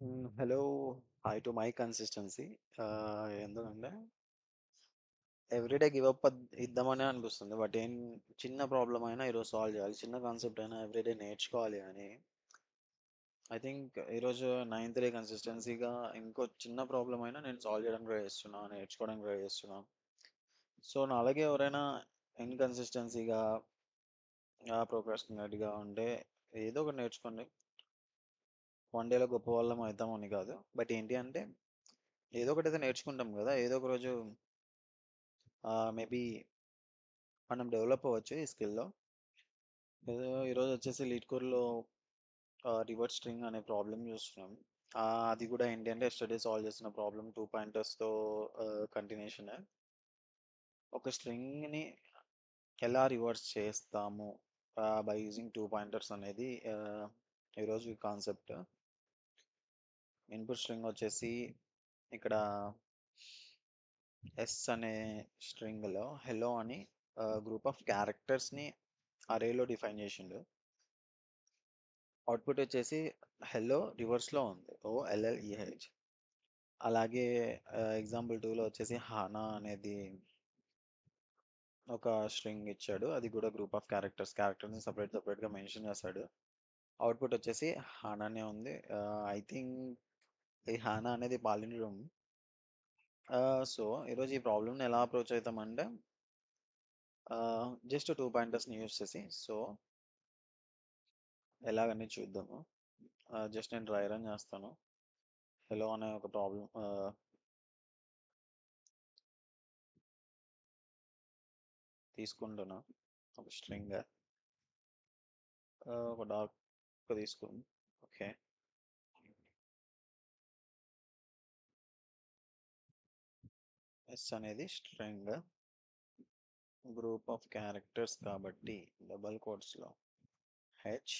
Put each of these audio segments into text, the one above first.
Hello. Hi to my consistency. ఎందుకంటే everyday give up ఇద్దామని అనిపిస్తుంది. బట్ ఏం చిన్న ప్రాబ్లం అయినా ఈరోజు సాల్వ్ చేయాలి, చిన్న కాన్సెప్ట్ అయినా ఎవ్రీడే నేర్చుకోవాలి అని ఐ థింక్ ఈరోజు నైన్త్ డే కన్సిస్టెన్సీగా ఇంకో చిన్న ప్రాబ్లం అయినా నేను సాల్వ్ చేయడానికి ట్రై చేస్తున్నాను, నేర్చుకోవడానికి ట్రై చేస్తున్నాను. సో నా అలాగే ఎవరైనా ఇన్కన్సిస్టెన్సీగా ప్రోక్రాస్టినేట్గా ఉంటే ఏదో ఒకటి నేర్చుకోండి. వన్ డేలో గొప్ప వాళ్ళం అవుతామని కాదు, బట్ ఏంటి అంటే ఏదో ఒకటి అయితే నేర్చుకుంటాం కదా, ఏదో ఒక రోజు మేబీ మనం డెవలప్ అవ్వచ్చు ఈ స్కిల్లో. ఈరోజు వచ్చేసి లీడ్ కోర్లో రివర్స్ స్ట్రింగ్ అనే ప్రాబ్లం చూస్తున్నాం. అది కూడా ఏంటి అంటే ఎస్టర్డే సాల్వ్ చేసిన ప్రాబ్లం 2 పాయింటర్స్తో కంటిన్యూషన్. ఒక స్ట్రింగ్ని ఎలా రివర్స్ చేస్తాము బై యూజింగ్ 2 పాయింటర్స్ అనేది ఈరోజు కాన్సెప్ట్. ఇన్పుట్ స్ట్రింగ్ వచ్చేసి ఇక్కడ ఎస్ అనే స్ట్రింగ్లో హెలో అని గ్రూప్ ఆఫ్ క్యారెక్టర్స్ని అరేలో డిఫైన్ చేసిండు. అవుట్పుట్ వచ్చేసి హెల్లో రివర్స్లో ఉంది, OLLEH. అలాగే ఎగ్జాంపుల్ 2లో వచ్చేసి హానా అనేది ఒక స్ట్రింగ్ ఇచ్చాడు, అది కూడా గ్రూప్ ఆఫ్ క్యారెక్టర్ని సపరేట్గా మెన్షన్ చేశాడు. అవుట్పుట్ వచ్చేసి హానానే ఉంది. ఐ థింక్ ఈ హానా అనేది పాలిండ్రోమ్. సో ఈరోజు ఈ ప్రాబ్లమ్ని ఎలా అప్రోచ్ అవుతామంటే జస్ట్ 2 పాయింటర్స్ని యూజ్ చేసి, సో ఎలాగని చూద్దాము. జస్ట్ నేను డ్రై రన్ చేస్తాను. హెలో అనే ఒక ప్రాబ్లం తీసుకుంటున్నా, ఒక స్ట్రింగ్ ఒక డార్క్ తీసుకుంది. ఓకే, ఎస్ అనేది స్ట్రింగ్, గ్రూప్ ఆఫ్ క్యారెక్టర్స్ కాబట్టి డబల్ కోట్స్లో హెచ్.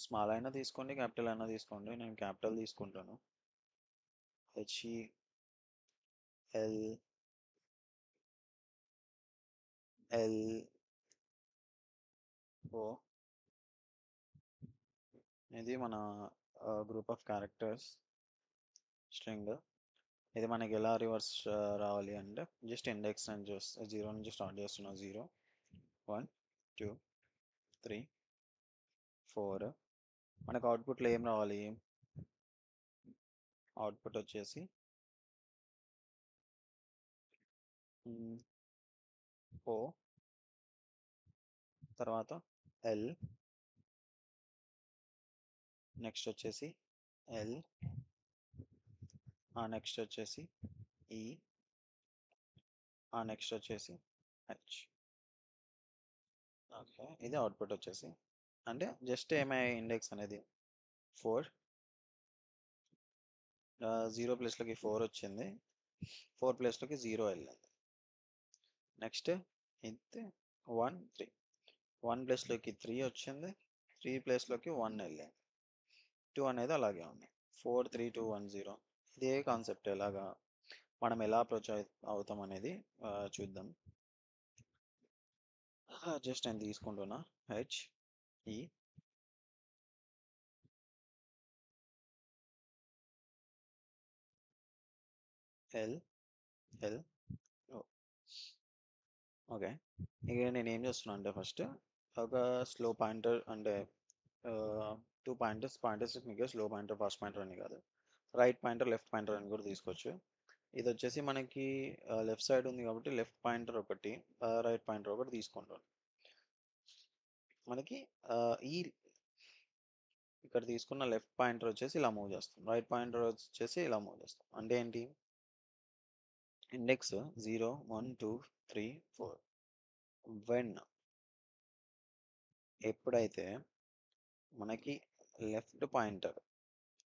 స్మాల్ అయినా తీసుకోండి, క్యాపిటల్ అయినా తీసుకోండి, నేను క్యాపిటల్ తీసుకుంటాను. HEL LO ఇది మన గ్రూప్ ఆఫ్ క్యారెక్టర్స్ స్ట్రింగ్. ఇది మనకి ఎలా రివర్స్ రావాలి అంటే జస్ట్ ఇండెక్స్ అని చూస్తే 0 నుంచి స్టార్ట్ చేస్తున్నాం. 0 1 2 3 4. మనకు అవుట్పుట్లో ఏం రావాలి? అవుట్పుట్ వచ్చేసి O, తర్వాత L, నెక్స్ట్ వచ్చేసి L, నెక్స్ట్ వచ్చేసి E, నెక్స్ట్ వచ్చేసి H. ఓకే, ఇది అవుట్పుట్ వచ్చేసి అంటే జస్ట్ ఏమై ఇండెక్స్ అనేది 4, 0 ప్లేస్లోకి 4 వచ్చింది, 4 ప్లేస్లోకి 0 వెళ్ళింది. నెక్స్ట్ ఇది 1 3, 1 ప్లేస్లోకి 3 వచ్చింది, 3 ప్లేస్లోకి 1 వెళ్ళింది, 2 అనేది అలాగే ఉంది. 4 3 2 1 0. ఇదే కాన్సెప్ట్ ఎలాగా మనం ఎలా అప్రోచ్ అవుతాం అనేది చూద్దాం. జస్ట్ నేను తీసుకుంటున్నా HE LL. ఓకే, ఇక నేను ఏం చేస్తున్నా అంటే ఫస్ట్ ఒక స్లో పాయింటర్ అంటే 2 పాయింటర్స్ మీకు స్లో పాయింటర్ ఫాస్ట్ పాయింటర్ అని కాదు, రైట్ పాయింటర్ లెఫ్ట్ పాయింటర్ అని కూడా తీసుకోవచ్చు. ఇది వచ్చేసి మనకి లెఫ్ట్ సైడ్ ఉంది కాబట్టి లెఫ్ట్ పాయింటర్ ఒకటి, రైట్ పాయింటర్ ఒకటి తీసుకుంటాం. మనకి ఈ ఇక్కడ తీసుకున్న లెఫ్ట్ పాయింటర్ వచ్చేసి ఇలా మూవ్ చేస్తాం, రైట్ పాయింటర్ వచ్చేసి ఇలా మూవ్ చేస్తాం. అంటే ఏంటి? ఇండెక్స్ 0 1 2 3 4. వెన్ ఎప్పుడైతే మనకి లెఫ్ట్ పాయింటర్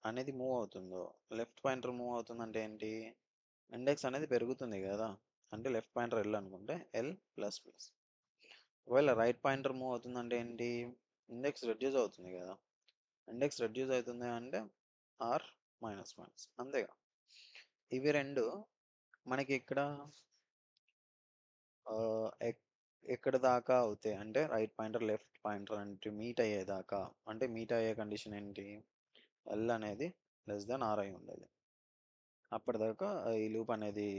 అనేది మూవ్ అవుతుందో, లెఫ్ట్ పాయింటర్ మూవ్ అవుతుందంటే ఏంటి? ఇండెక్స్ అనేది పెరుగుతుంది కదా, అంటే లెఫ్ట్ పాయింటర్ L అనుకుంటే L ప్లస్ ప్లస్. ఒకవేళ రైట్ పాయింటర్ మూవ్ అవుతుందంటే ఏంటి? ఇండెక్స్ రెడ్యూస్ అవుతుంది కదా, ఇండెక్స్ రెడ్యూస్ అవుతుంది అంటే R మైనస్ మైనస్, అంతేగా. ఇవి రెండు మనకి ఇక్కడ ఎక్కడ దాకా అవుతాయి అంటే రైట్ పాయింటర్ లెఫ్ట్ పాయింటర్ అంటే మీట్ అయ్యేదాకా, అంటే మీట్ అయ్యే కండిషన్ ఏంటి, ఎల్ అనేది లెస్ దెన్ ఆర్ అయి ఉండాలి. అప్పటిదాకా ఈ లూప్ అనేది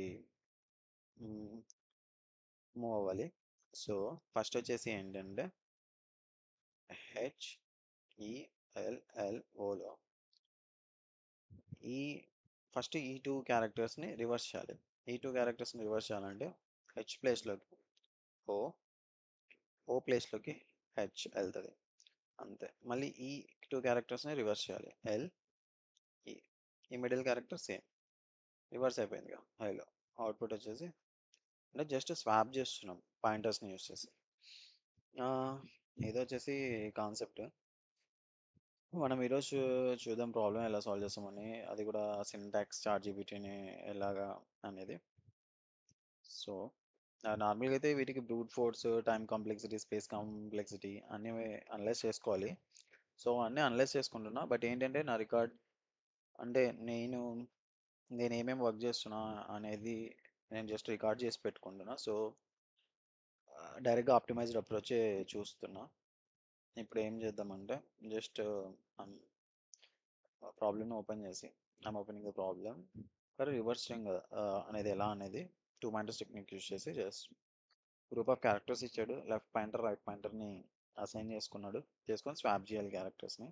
మూవ్ అవ్వాలి. సో ఫస్ట్ వచ్చేసి ఏంటంటే HELLO ఈ ఫస్ట్ ఈ టూ క్యారెక్టర్స్ని రివర్స్ చేయాలి. ఈ టూ క్యారెక్టర్స్ని రివర్స్ చేయాలంటే హెచ్ ప్లేస్లోకి ఓ, ఓ ప్లేస్లోకి హెచ్ వెళ్తుంది అంతే. మళ్ళీ ఈ టూ క్యారెక్టర్స్ని రివర్స్ చేయాలి, ఎల్ ఈ, ఈ మిడిల్ క్యారెక్టర్ సేమ్ రివర్స్ అయిపోయింది కదా హైలో. అవుట్పుట్ వచ్చేసి అంటే జస్ట్ స్వాప్ చేస్తున్నాం పాయింటర్స్ని యూస్ చేసి. ఆ, ఇది వచ్చేసి కాన్సెప్ట్. మనం ఈరోజు చూద్దాం ప్రాబ్లం ఎలా సాల్వ్ చేస్తామని, అది కూడా సింటాక్స్ చార్ట్ జీపీటీని ఎలాగా అనేది. సో నార్మల్గా అయితే వీటికి brute force, time complexity, space complexity అన్నీ అనలైజ్ చేసుకోవాలి. సో అన్నీ అనలైజ్ చేసుకుంటున్నా, బట్ ఏంటంటే నా రికార్డ్ అంటే నేను ఏమేమి వర్క్ చేస్తున్నా అనేది నేను జస్ట్ రికార్డ్ చేసి పెట్టుకుంటున్నా. సో డైరెక్ట్గా ఆప్టిమైజ్డ్ అప్రోచే చూస్తున్నా. ఇప్పుడు ఏం చేద్దామంటే జస్ట్ ప్రాబ్లమ్ని ఓపెన్ చేసి I'm opening the problem for rivers string అనేది ఎలా అనేది టూ పాయింటర్స్ టెక్నిక్ యూస్ చేసి జస్ట్ గ్రూప్ ఆఫ్ క్యారెక్టర్స్ ఇచ్చాడు, లెఫ్ట్ పాయింటర్ రైట్ పాయింటర్ని అసైన్ చేసుకొని స్వాప్ చేయాలి క్యారెక్టర్స్ని.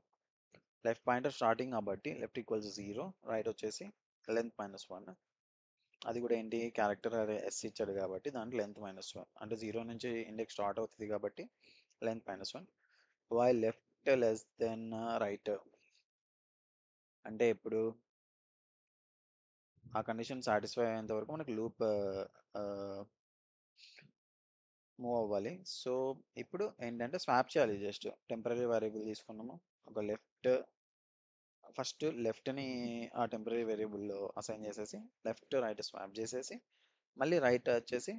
లెఫ్ట్ పాయింటర్ స్టార్టింగ్ కాబట్టి లెఫ్ట్ ఈక్వల్స్ 0, రైట్ వచ్చేసి లెంత్ -1. అది కూడా ఏంటి, క్యారెక్టర్ అదే ఎస్ ఇచ్చాడు కాబట్టి దాంట్లో లెంత్ -1 అంటే 0 నుంచి ఇండెక్స్ స్టార్ట్ అవుతుంది కాబట్టి length -1. While left less than right అంటే ఇప్పుడు ఆ కండిషన్ సాటిస్ఫై అయ్యేంత వరకు మనకి లూప్ మూవ్ అవ్వాలి. సో ఇప్పుడు ఏంటంటే స్వాప్ చేయాలి, జస్ట్ టెంపరీ వేరియబుల్ తీసుకున్నాము, ఒక ఫస్ట్ లెఫ్ట్ని ఆ టెంపరీ వేరియబుల్లో అసైన్ చేసేసి లెఫ్ట్ రైట్ స్వాప్ చేసేసి మళ్ళీ రైట్ వచ్చేసి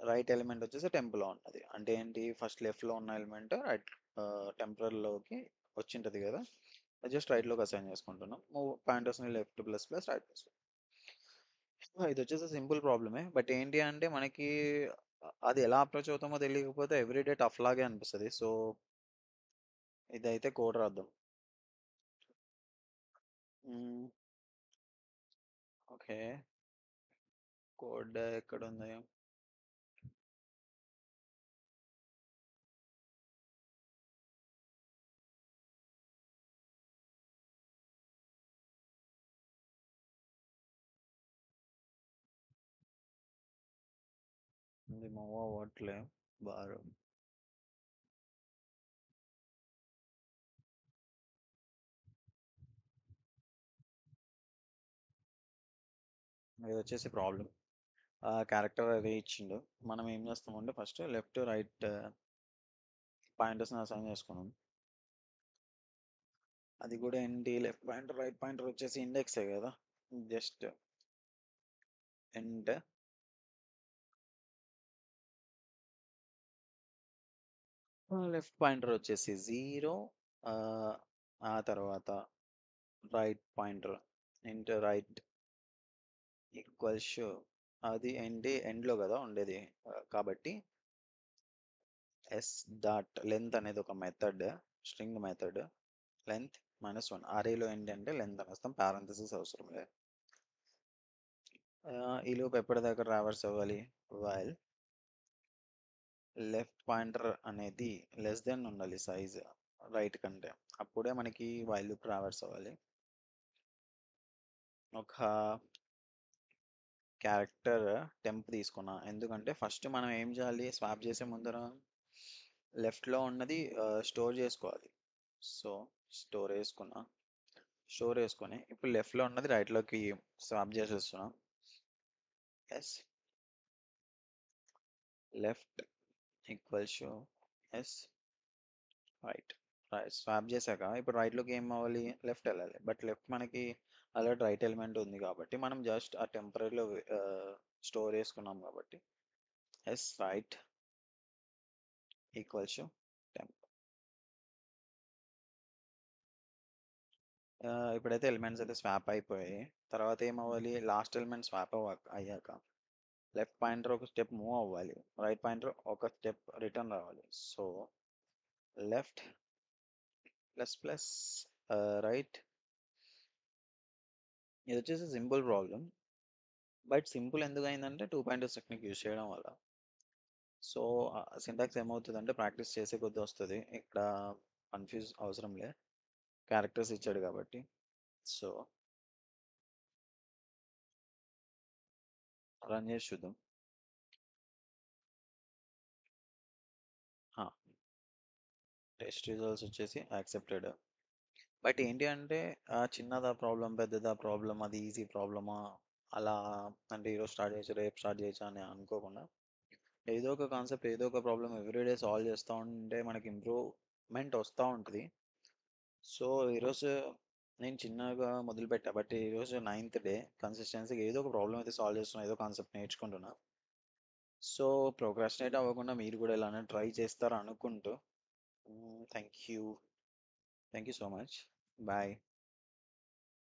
రైట్ ఎలిమెంట్ వచ్చేసి టెంపులో ఉన్నది అంటే ఏంటి, ఫస్ట్ లెఫ్ట్లో ఉన్న ఎలిమెంట్ రైట్ టెంపరీలోకి వచ్చింటది కదా, జస్ట్ రైట్లోకి అసైన్ చేసుకుంటున్నాం. మూవ్ పాయింటర్స్ని left plus plus right plus. ఇది వచ్చేసి సింపుల్ ప్రాబ్లమే, బట్ ఏంటి అంటే మనకి అది ఎలా అప్రోచ్ అవుతామో తెలియకపోతే ఎవ్రీడే టఫ్ లాగే అనిపిస్తుంది. సో ఇదైతే కోడ్ రాద్దాం. ఓకే, కోడ్ ఎక్కడ ఉంది, ఇది మూవ్ అవ్వట్లే బారు. ఇది వచ్చేసి ప్రాబ్లం, క్యారెక్టర్ అదే ఇచ్చిండు. మనం ఏం చేస్తామంటే ఫస్ట్ లెఫ్ట్ రైట్ పాయింటర్స్ని అసైన్ చేసుకున్నాం. అది కూడా ఏంటి, లెఫ్ట్ పాయింటర్ రైట్ పాయింటర్ వచ్చేసి ఇండెక్సే కదా, జస్ట్ ఎండ్ లెఫ్ట్ పాయింటర్ వచ్చేసి 0, ఆ తర్వాత right pointer into right equals అది ఏంటి ఎండ్లో కదా ఉండేది, కాబట్టి ఎస్ డాట్ లెంత్ అనేది ఒక మెథడ్, స్ట్రింగ్ మెథడ్, లెంత్ -1. అరేలో ఏంటంటే లెంత్ అనేస్తాం, పారెంథసిస్ అవసరం లేదు. ఈ లూప్ ఎప్పటిదాకా ట్రావర్స్ అవ్వాలి, వైల్ లెఫ్ట్ పాయింటర్ అనేది లెస్ దెన్ ఉండాలి సైజ్ రైట్ కంటే, అప్పుడే మనకి వైల్ లూప్ ట్రావర్స్ అవ్వాలి. ఒక క్యారెక్టర్ టెంప్ తీసుకున్నా, ఎందుకంటే ఫస్ట్ మనం ఏం చేయాలి, స్వాప్ చేసే ముందర లెఫ్ట్లో ఉన్నది స్టోర్ చేసుకోవాలి. సో స్టోర్ వేసుకొని ఇప్పుడు లెఫ్ట్లో ఉన్నది రైట్లోకి స్వాప్ చేసేస్తున్నాం. S left equals S right, swap చేశాక ఇప్పుడు రైట్లోకి ఏం అవ్వాలి, లెఫ్ట్ వెళ్ళాలి, బట్ లెఫ్ట్ మనకి ఆల్రెడీ రైట్ ఎలిమెంట్ ఉంది కాబట్టి మనం జస్ట్ ఆ టెంపరీలో స్టోర్ చేసుకున్నాం కాబట్టి ఎస్ రైట్ ఈక్వల్స్ టెంప్. ఇప్పుడైతే ఎలిమెంట్స్ అయితే స్వాప్ అయిపోయాయి, తర్వాత ఏమవ్వాలి, లాస్ట్ ఎలిమెంట్ స్వాప్ అయ్యాక లెఫ్ట్ పాయింటర్ ఒక స్టెప్ మూవ్ అవ్వాలి, రైట్ పాయింటర్ ఒక స్టెప్ రిటర్న్ రావాలి. So left plus plus right, ఇది వచ్చేసి సింపుల్ ప్రాబ్లం. బట్ సింపుల్ ఎందుకు అయిందంటే టూ పాయింటర్స్ టెక్నిక్ యూజ్ చేయడం వల్ల. సో సింటాక్స్ ఏమవుతుందంటే ప్రాక్టీస్ చేసే కొద్దీ వస్తుంది, ఇక్కడ కన్ఫ్యూజ్ అవసరం లే, క్యారెక్టర్స్ ఇచ్చాడు కాబట్టి. సో రన్ చేసి చూద్దాం. టెస్ట్ రిజల్ట్స్ వచ్చేసి యాక్సెప్టెడ్. బట్ ఏంటి అంటే చిన్నదా ప్రాబ్లం, పెద్దదా ప్రాబ్లం, అది ఈజీ ప్రాబ్లమా అలా, అంటే ఈరోజు స్టార్ట్ చేయొచ్చు రేపు స్టార్ట్ చేయొచ్చు అని అనుకోకుండా ఏదో ఒక కాన్సెప్ట్ ఏదో ఒక ప్రాబ్లం ఎవ్రీడే సాల్వ్ చేస్తూ ఉంటే మనకి ఇంప్రూవ్మెంట్ వస్తూ ఉంటుంది. సో ఈరోజు నేను చిన్నగా మొదలుపెట్టా, బట్ ఈరోజు 9th డే కన్సిస్టెన్సీగా ఏదో ఒక ప్రాబ్లం అయితే సాల్వ్ చేస్తున్నా, ఏదో కాన్సెప్ట్ నేర్చుకుంటున్నా. సో ప్రోక్రాస్టినేట్ అవ్వకుండా మీరు కూడా ఇలానే ట్రై చేస్తారు అనుకుంటూ thank you, thank you so much, bye.